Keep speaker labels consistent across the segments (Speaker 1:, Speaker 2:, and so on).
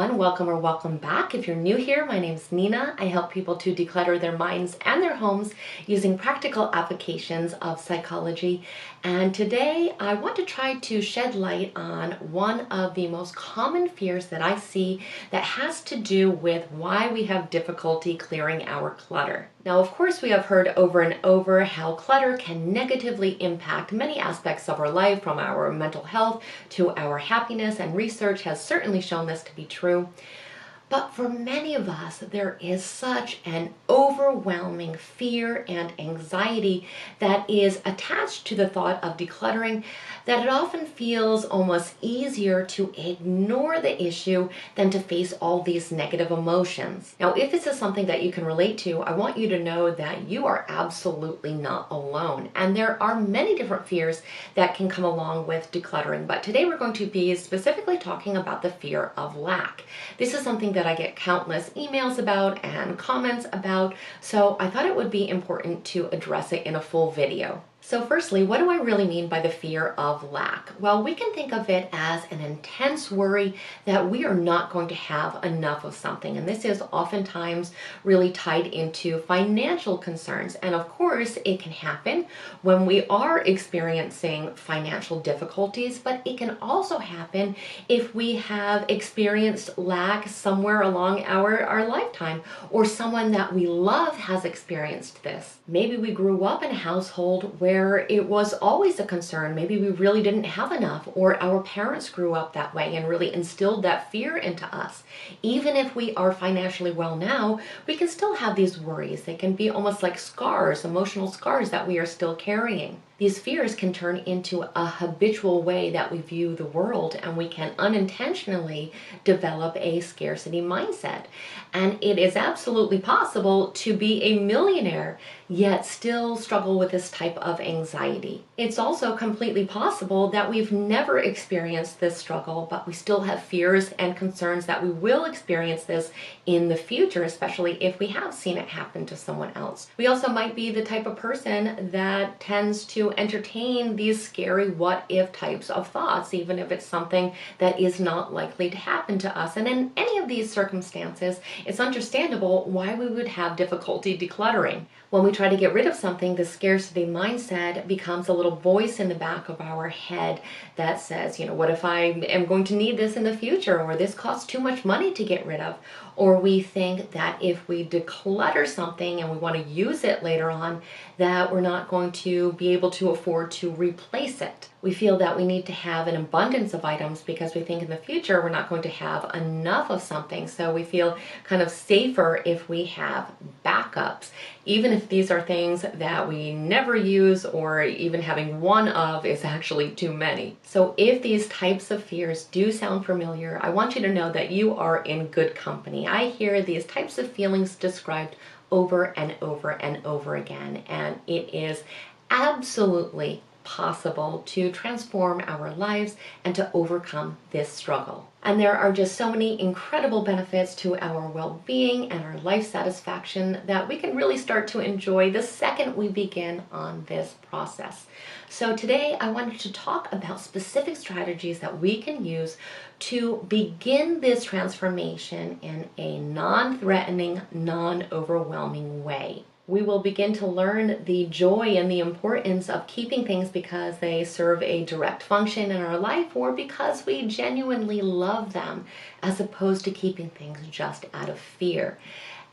Speaker 1: everyone, welcome or welcome back. If you're new here, my name's Nina. I help people to declutter their minds and their homes using practical applications of psychology. And today I want to try to shed light on one of the most common fears that I see that has to do with why we have difficulty clearing our clutter. Now, of course, we have heard over and over how clutter can negatively impact many aspects of our life, from our mental health to our happiness, and research has certainly shown this to be true. But for many of us, there is such an overwhelming fear and anxiety that is attached to the thought of decluttering that it often feels almost easier to ignore the issue than to face all these negative emotions. Now, if this is something that you can relate to, I want you to know that you are absolutely not alone. And there are many different fears that can come along with decluttering, but today we're going to be specifically talking about the fear of lack. This is something that I get countless emails about and comments about, so I thought it would be important to address it in a full video. So firstly, what do I really mean by the fear of lack? Well, we can think of it as an intense worry that we are not going to have enough of something. And this is oftentimes really tied into financial concerns. And of course, it can happen when we are experiencing financial difficulties, but it can also happen if we have experienced lack somewhere along our lifetime, or someone that we love has experienced this. Maybe we grew up in a household where it was always a concern. Maybe we really didn't have enough, or our parents grew up that way and really instilled that fear into us. Even if we are financially well now, we can still have these worries. They can be almost like scars, emotional scars that we are still carrying. These fears can turn into a habitual way that we view the world, and we can unintentionally develop a scarcity mindset. And it is absolutely possible to be a millionaire yet still struggle with this type of anxiety. It's also completely possible that we've never experienced this struggle, but we still have fears and concerns that we will experience this in the future, especially if we have seen it happen to someone else. We also might be the type of person that tends to entertain these scary what if types of thoughts, even if it's something that is not likely to happen to us. And in any of these circumstances, it's understandable why we would have difficulty decluttering. When we try to get rid of something, the scarcity mindset becomes a little voice in the back of our head that says, what if I am going to need this in the future, or this costs too much money to get rid of? Or we think that if we declutter something and we want to use it later on, that we're not going to be able to afford to replace it. We feel that we need to have an abundance of items because we think in the future we're not going to have enough of something. So we feel kind of safer if we have backups, even if these are things that we never use, or even having one of is actually too many. So if these types of fears do sound familiar, I want you to know that you are in good company. I hear these types of feelings described over and over and over again, and it is absolutely possible to transform our lives and to overcome this struggle. And there are just so many incredible benefits to our well-being and our life satisfaction that we can really start to enjoy the second we begin on this process. So today I wanted to talk about specific strategies that we can use to begin this transformation in a non-threatening, non-overwhelming way. We will begin to learn the joy and the importance of keeping things because they serve a direct function in our life, or because we genuinely love them, as opposed to keeping things just out of fear.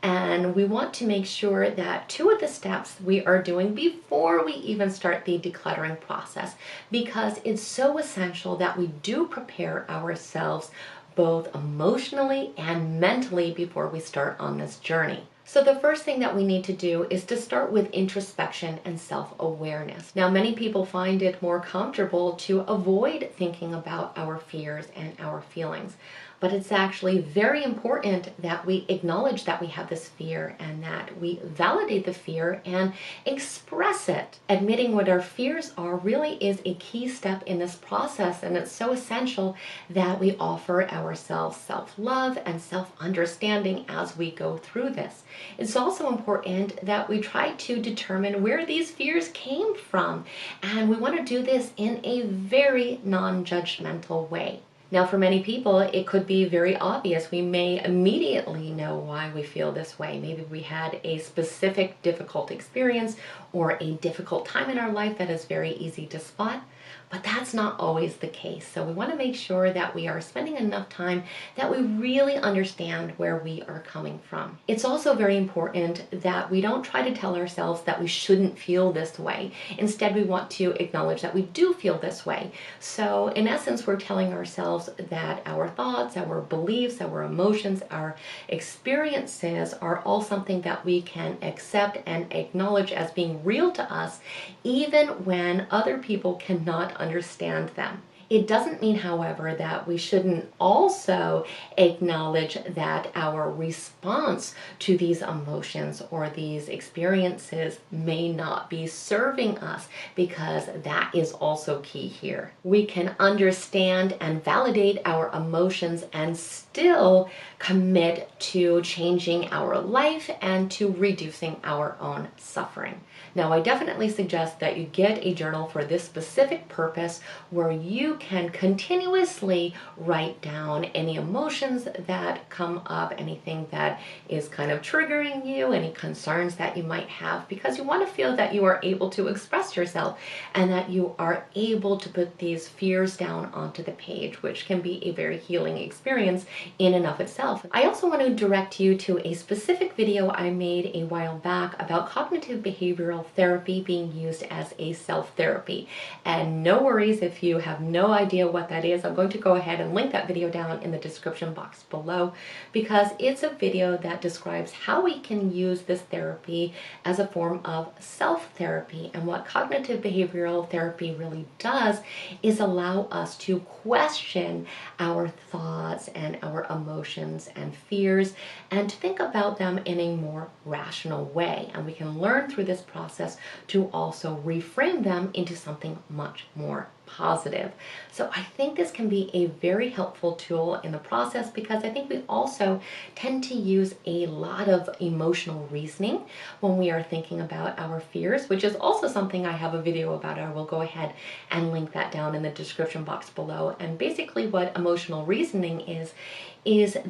Speaker 1: And we want to make sure that two of the steps we are doing before we even start the decluttering process, because it's so essential that we do prepare ourselves both emotionally and mentally before we start on this journey. So the first thing that we need to do is to start with introspection and self-awareness. Now, many people find it more comfortable to avoid thinking about our fears and our feelings. But it's actually very important that we acknowledge that we have this fear and that we validate the fear and express it. Admitting what our fears are really is a key step in this process, and it's so essential that we offer ourselves self-love and self-understanding as we go through this. It's also important that we try to determine where these fears came from, and we want to do this in a very non-judgmental way. Now, for many people, it could be very obvious. We may immediately know why we feel this way. Maybe we had a specific difficult experience or a difficult time in our life that is very easy to spot. But that's not always the case. So we want to make sure that we are spending enough time that we really understand where we are coming from. It's also very important that we don't try to tell ourselves that we shouldn't feel this way. Instead, we want to acknowledge that we do feel this way. So in essence, we're telling ourselves that our thoughts, our beliefs, our emotions, our experiences are all something that we can accept and acknowledge as being real to us, even when other people cannot understand them. It doesn't mean, however, that we shouldn't also acknowledge that our response to these emotions or these experiences may not be serving us, because that is also key here. We can understand and validate our emotions and still commit to changing our life and to reducing our own suffering. Now, I definitely suggest that you get a journal for this specific purpose, where you can continuously write down any emotions that come up, anything that is kind of triggering you, any concerns that you might have, because you want to feel that you are able to express yourself and that you are able to put these fears down onto the page, which can be a very healing experience in and of itself. I also want to direct you to a specific video I made a while back about cognitive behavioral therapy being used as a self-therapy. And no worries if you have no idea what that is. I'm going to go ahead and link that video down in the description box below, because it's a video that describes how we can use this therapy as a form of self-therapy. And what cognitive behavioral therapy really does is allow us to question our thoughts and our emotions and fears, and to think about them in a more rational way. And we can learn through this process to also reframe them into something much more positive. So I think this can be a very helpful tool in the process, because I think we also tend to use a lot of emotional reasoning when we are thinking about our fears, which is also something I have a video about. I will go ahead and link that down in the description box below. And basically what emotional reasoning is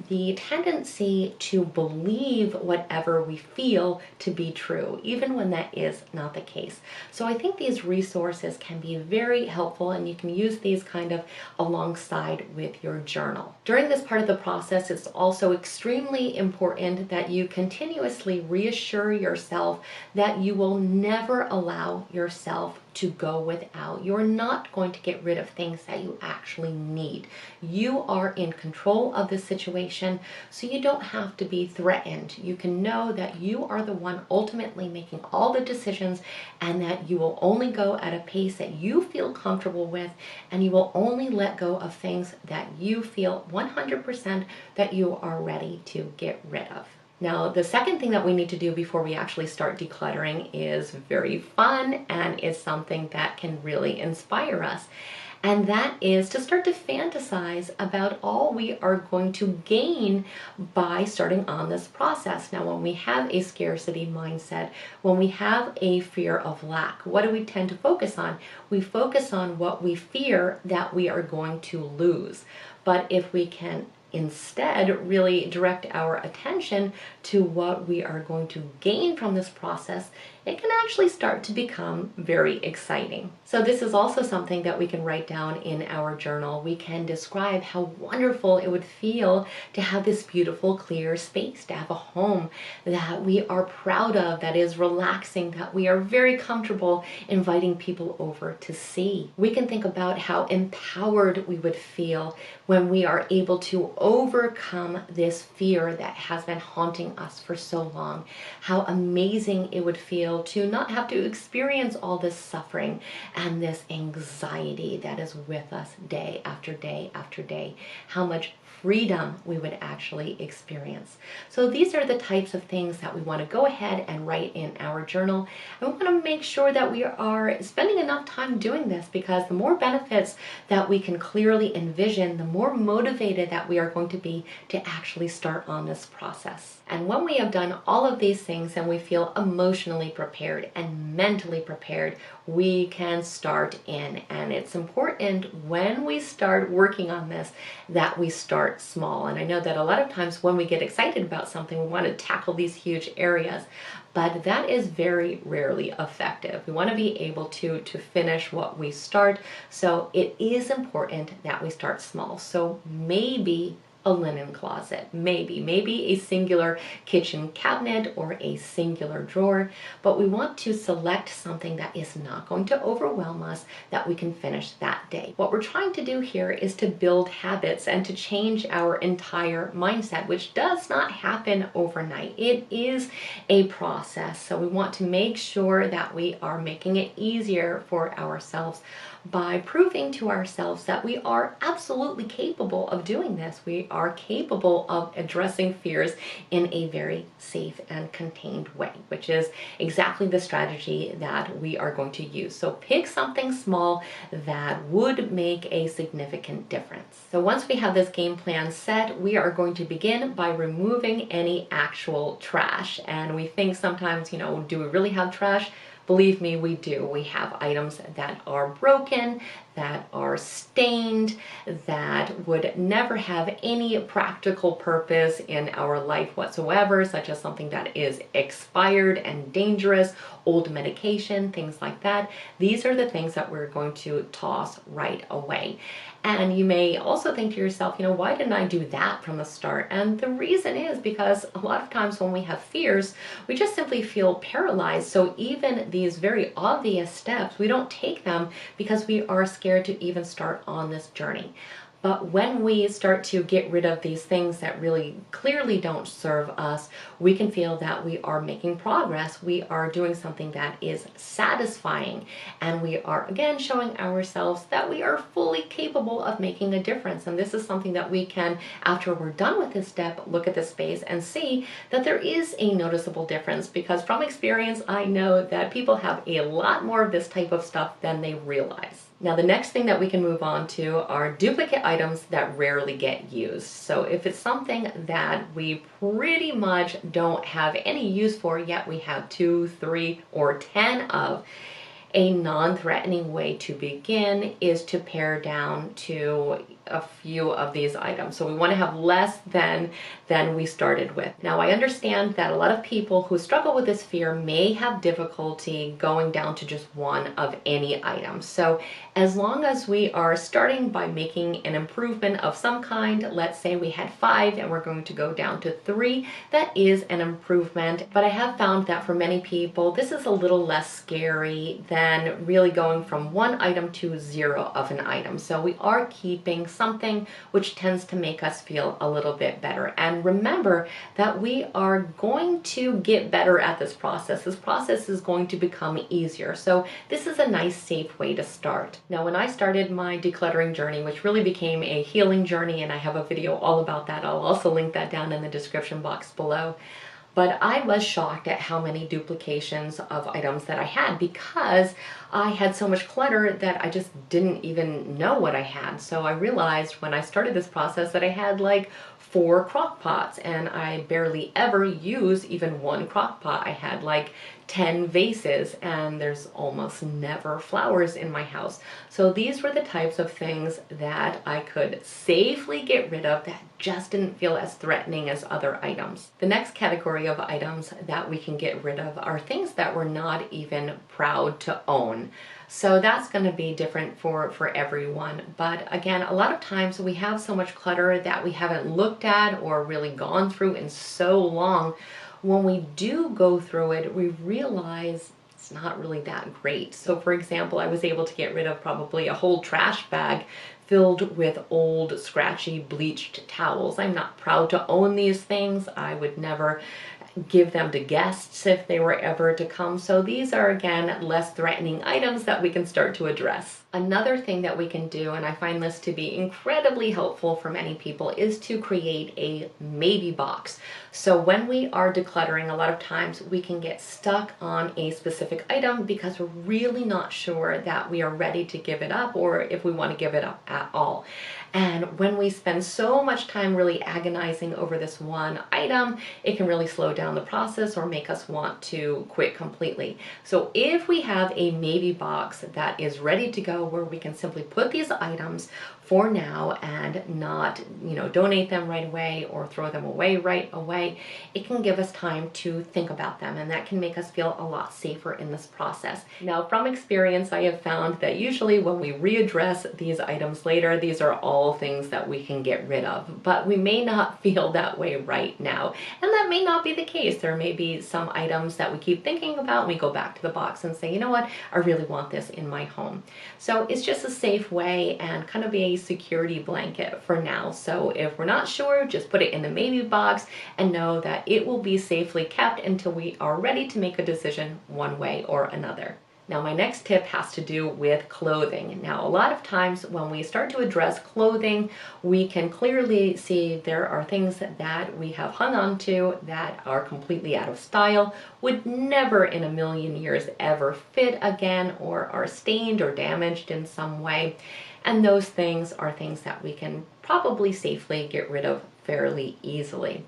Speaker 1: the tendency to believe whatever we feel to be true, even when that is not the case. So I think these resources can be very helpful, and you can use these kind of alongside with your journal. During this part of the process, it's also extremely important that you continuously reassure yourself that you will never allow yourself to go without. You're not going to get rid of things that you actually need. You are in control of the situation, so you don't have to be threatened. You can know that you are the one ultimately making all the decisions, and that you will only go at a pace that you feel comfortable with, and you will only let go of things that you feel 100% that you are ready to get rid of. Now, the second thing that we need to do before we actually start decluttering is very fun, and is something that can really inspire us. And that is to start to fantasize about all we are going to gain by starting on this process. Now, when we have a scarcity mindset, when we have a fear of lack, what do we tend to focus on? We focus on what we fear that we are going to lose. But if we can instead really direct our attention to what we are going to gain from this process, it can actually start to become very exciting. So this is also something that we can write down in our journal. We can describe how wonderful it would feel to have this beautiful, clear space, to have a home that we are proud of, that is relaxing, that we are very comfortable inviting people over to see. We can think about how empowered we would feel when we are able to overcome this fear that has been haunting us for so long. How amazing it would feel to not have to experience all this suffering and this anxiety that is with us day after day after day. How much freedom we would actually experience. So these are the types of things that we want to go ahead and write in our journal. And we want to make sure that we are spending enough time doing this, because the more benefits that we can clearly envision, the more motivated that we are going to be to actually start on this process. And when we have done all of these things and we feel emotionally prepared and mentally prepared, we can start in. And it's important when we start working on this that we start small. And I know that a lot of times when we get excited about something, we want to tackle these huge areas, but that is very rarely effective. We want to be able to finish what we start. So it is important that we start small. So maybe a linen closet, maybe a singular kitchen cabinet or a singular drawer, but we want to select something that is not going to overwhelm us, that we can finish that day. What we're trying to do here is to build habits and to change our entire mindset, which does not happen overnight. It is a process. So we want to make sure that we are making it easier for ourselves by proving to ourselves that we are absolutely capable of doing this. We are capable of addressing fears in a very safe and contained way, which is exactly the strategy that we are going to use. So pick something small that would make a significant difference. So once we have this game plan set, we are going to begin by removing any actual trash. And we think sometimes, do we really have trash? Believe me, we do. We have items that are broken, that are stained, that would never have any practical purpose in our life whatsoever, such as something that is expired and dangerous, old medication, things like that. These are the things that we're going to toss right away. And you may also think to yourself, why didn't I do that from the start? And the reason is because a lot of times when we have fears, we just simply feel paralyzed. So even these very obvious steps, we don't take them because we are scared to even start on this journey. But when we start to get rid of these things that really clearly don't serve us, we can feel that we are making progress. We are doing something that is satisfying. And we are, again, showing ourselves that we are fully capable of making a difference. And this is something that we can, after we're done with this step, look at the space and see that there is a noticeable difference. Because from experience, I know that people have a lot more of this type of stuff than they realize. Now, the next thing that we can move on to are duplicate items that rarely get used. So if it's something that we pretty much don't have any use for, yet we have 2, 3, or 10 of, a non-threatening way to begin is to pare down to a few of these items. So we want to have less than we started with. Now, I understand that a lot of people who struggle with this fear may have difficulty going down to just one of any item. So as long as we are starting by making an improvement of some kind, let's say we had 5 and we're going to go down to 3, that is an improvement. But I have found that for many people, this is a little less scary than really going from 1 item to 0 of an item. So we are keeping something, which tends to make us feel a little bit better. And remember that we are going to get better at this process. This process is going to become easier. So this is a nice, safe way to start. Now, when I started my decluttering journey, which really became a healing journey, and I have a video all about that, I'll also link that down in the description box below. But I was shocked at how many duplications of items that I had because I had so much clutter that I just didn't even know what I had. So I realized when I started this process that I had like 4 crock pots, and I barely ever use even 1 crock pot. I had like 10 vases, and there's almost never flowers in my house. So these were the types of things that I could safely get rid of that just didn't feel as threatening as other items. The next category of items that we can get rid of are things that we're not even proud to own. So that's going to be different for everyone. But again, a lot of times we have so much clutter that we haven't looked at or really gone through in so long. When we do go through it, we realize it's not really that great. So for example, I was able to get rid of probably a whole trash bag filled with old, scratchy, bleached towels. I'm not proud to own these things. I would never give them to guests if they were ever to come. So these are, again, less threatening items that we can start to address. Another thing that we can do, and I find this to be incredibly helpful for many people, is to create a maybe box. So when we are decluttering, a lot of times we can get stuck on a specific item because we're really not sure that we are ready to give it up or if we want to give it up at all. And when we spend so much time really agonizing over this one item, it can really slow down the process or make us want to quit completely. So if we have a maybe box that is ready to go, where we can simply put these items for now and not, donate them right away or throw them away right away, it can give us time to think about them, and that can make us feel a lot safer in this process. Now, from experience, I have found that usually when we readdress these items later, these are all things that we can get rid of, but we may not feel that way right now, and that may not be the case. There may be some items that we keep thinking about, and we go back to the box and say, you know what, I really want this in my home. So it's just a safe way and kind of a security blanket for now. So if we're not sure, just put it in the maybe box and know that it will be safely kept until we are ready to make a decision one way or another. Now, my next tip has to do with clothing. Now, a lot of times when we start to address clothing, we can clearly see there are things that we have hung on to that are completely out of style, would never in a million years ever fit again, or are stained or damaged in some way. And those things are things that we can probably safely get rid of fairly easily.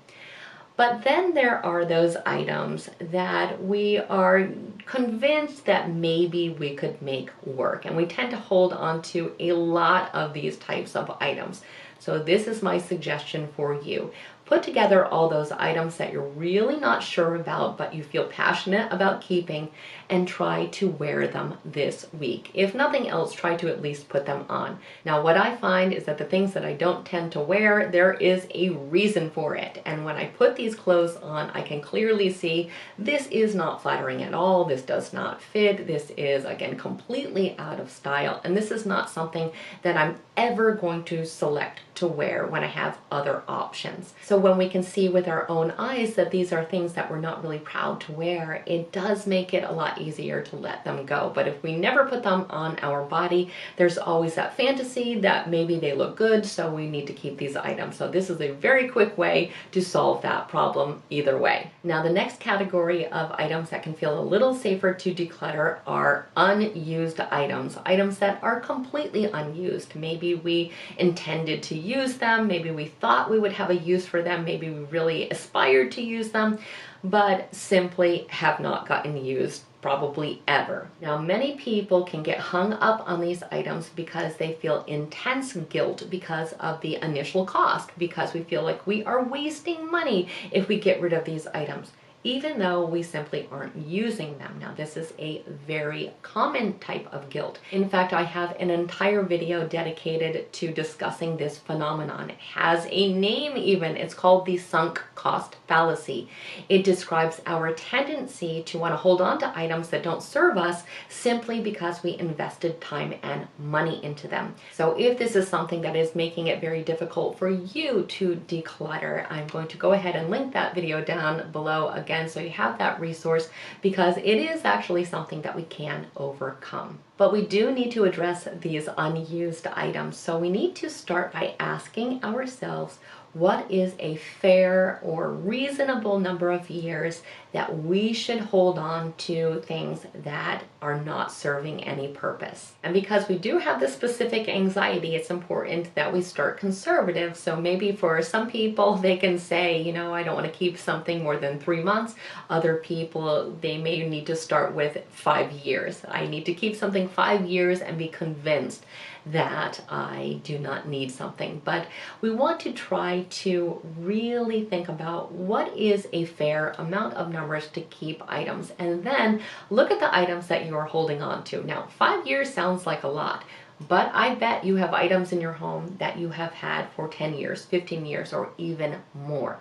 Speaker 1: But then there are those items that we are convinced that maybe we could make work, and we tend to hold on to a lot of these types of items. So this is my suggestion for you. Put together all those items that you're really not sure about, but you feel passionate about keeping, and try to wear them this week. If nothing else, try to at least put them on. Now, what I find is that the things that I don't tend to wear, there is a reason for it. And when I put these clothes on, I can clearly see this is not flattering at all. This does not fit. This is, again, completely out of style. And this is not something that I'm ever going to select to wear when I have other options. So when we can see with our own eyes that these are things that we're not really proud to wear, it does make it a lot easier to let them go. But if we never put them on our body, there's always that fantasy that maybe they look good, so we need to keep these items. So this is a very quick way to solve that problem either way. Now, the next category of items that can feel a little safer to declutter are unused items. Items that are completely unused. Maybe we intended to use them, maybe we thought we would have a use for them, maybe we really aspired to use them, but simply have not gotten used probably ever. Now, many people can get hung up on these items because they feel intense guilt because of the initial cost, because we feel like we are wasting money if we get rid of these items, even though we simply aren't using them. Now, this is a very common type of guilt. In fact, I have an entire video dedicated to discussing this phenomenon. It has a name even. It's called the sunk cost fallacy. It describes our tendency to want to hold on to items that don't serve us simply because we invested time and money into them. So if this is something that is making it very difficult for you to declutter, I'm going to go ahead and link that video down below again, so you have that resource, because it is actually something that we can overcome. But we do need to address these unused items. So we need to start by asking ourselves, what is a fair or reasonable number of years that we should hold on to things that are not serving any purpose? And because we do have this specific anxiety, it's important that we start conservative. So maybe for some people, they can say, I don't want to keep something more than 3 months. Other people, they may need to start with 5 years. I need to keep something 5 years and be convinced that I do not need something. But we want to try to really think about what is a fair amount of numbers to keep items, and then look at the items that you are holding on to. Now, 5 years sounds like a lot, but I bet you have items in your home that you have had for 10 years, 15 years, or even more.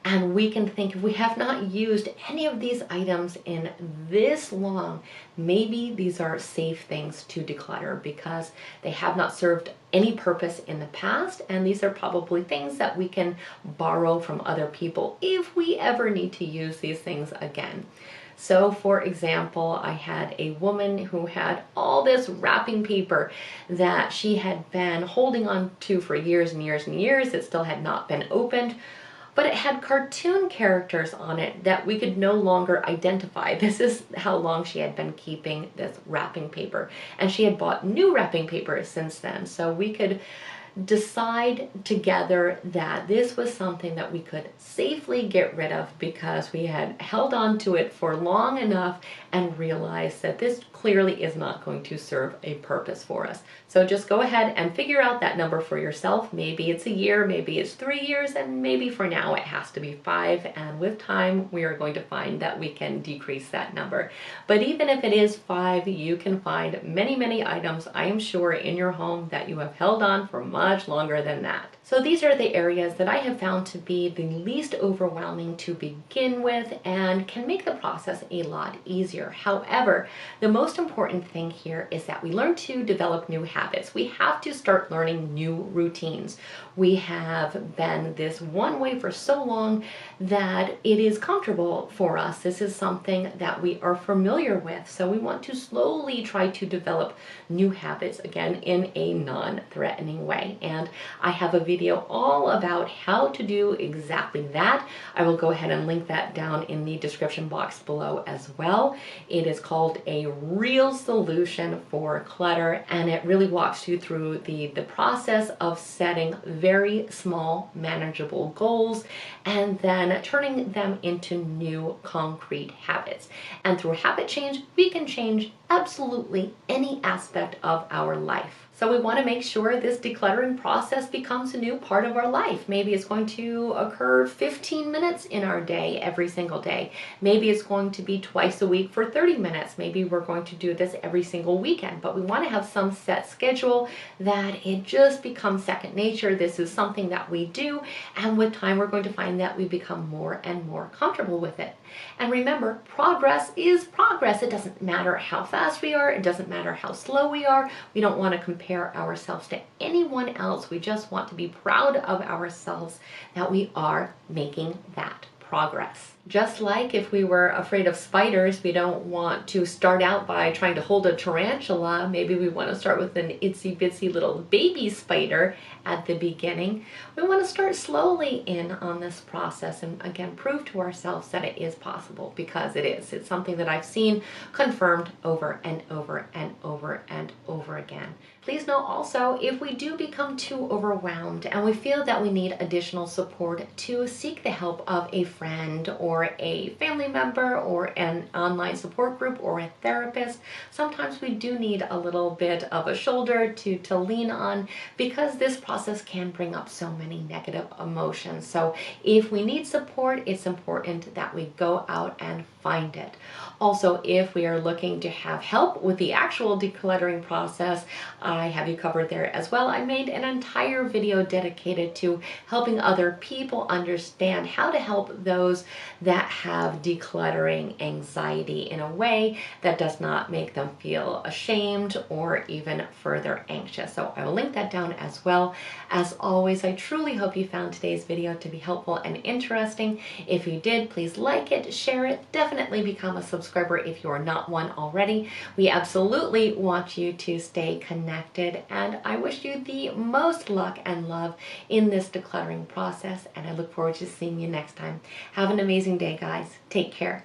Speaker 1: And we can think, if we have not used any of these items in this long, maybe these are safe things to declutter because they have not served any purpose in the past, and these are probably things that we can borrow from other people if we ever need to use these things again. So for example, I had a woman who had all this wrapping paper that she had been holding on to for years and years and years. It still had not been opened, but it had cartoon characters on it that we could no longer identify. This is how long she had been keeping this wrapping paper. And she had bought new wrapping paper since then, so we could decide together that this was something that we could safely get rid of because we had held on to it for long enough and realized that this clearly is not going to serve a purpose for us. So just go ahead and figure out that number for yourself. Maybe it's a year, maybe it's 3 years, and maybe for now it has to be 5. And with time, we are going to find that we can decrease that number. But even if it is 5, you can find many, many items, I am sure, in your home that you have held on for much longer than that. So these are the areas that I have found to be the least overwhelming to begin with and can make the process a lot easier. However, the most important thing here is that we learn to develop new habits. We have to start learning new routines. We have been this one way for so long that it is comfortable for us. This is something that we are familiar with. So we want to slowly try to develop new habits, again, in a non-threatening way. And I have a video all about how to do exactly that. I will go ahead and link that down in the description box below as well. It is called A Real Solution for Clutter, and it really walks you through the process of setting very small, manageable goals and then turning them into new concrete habits. And through habit change, we can change absolutely any aspect of our life. So we want to make sure this decluttering process becomes a new part of our life. Maybe it's going to occur 15 minutes in our day every single day. Maybe it's going to be twice a week for 30 minutes. Maybe we're going to do this every single weekend, but we want to have some set schedule that it just becomes second nature. This is something that we do, and with time we're going to find that we become more and more comfortable with it. And remember, progress is progress. It doesn't matter how fast we are. It doesn't matter how slow we are. We don't want to compare ourselves to anyone else. We just want to be proud of ourselves that we are making that progress. Just like if we were afraid of spiders, we don't want to start out by trying to hold a tarantula. Maybe we want to start with an itsy bitsy little baby spider at the beginning. We want to start slowly in on this process and again prove to ourselves that it is possible, because it is. It's something that I've seen confirmed over and over and over and over again. Please note also, if we do become too overwhelmed and we feel that we need additional support, to seek the help of a friend or a family member or an online support group or a therapist. Sometimes we do need a little bit of a shoulder to lean on, because this process can bring up so many negative emotions. So if we need support, it's important that we go out and find it. Also, if we are looking to have help with the actual decluttering process, I have you covered there as well. I made an entire video dedicated to helping other people understand how to help those that have decluttering anxiety in a way that does not make them feel ashamed or even further anxious. So I will link that down as well. As always, I truly hope you found today's video to be helpful and interesting. If you did, please like it, share it, definitely become a subscriber if you are not one already. We absolutely want you to stay connected, and I wish you the most luck and love in this decluttering process, and I look forward to seeing you next time. Have an amazing day, guys. Take care.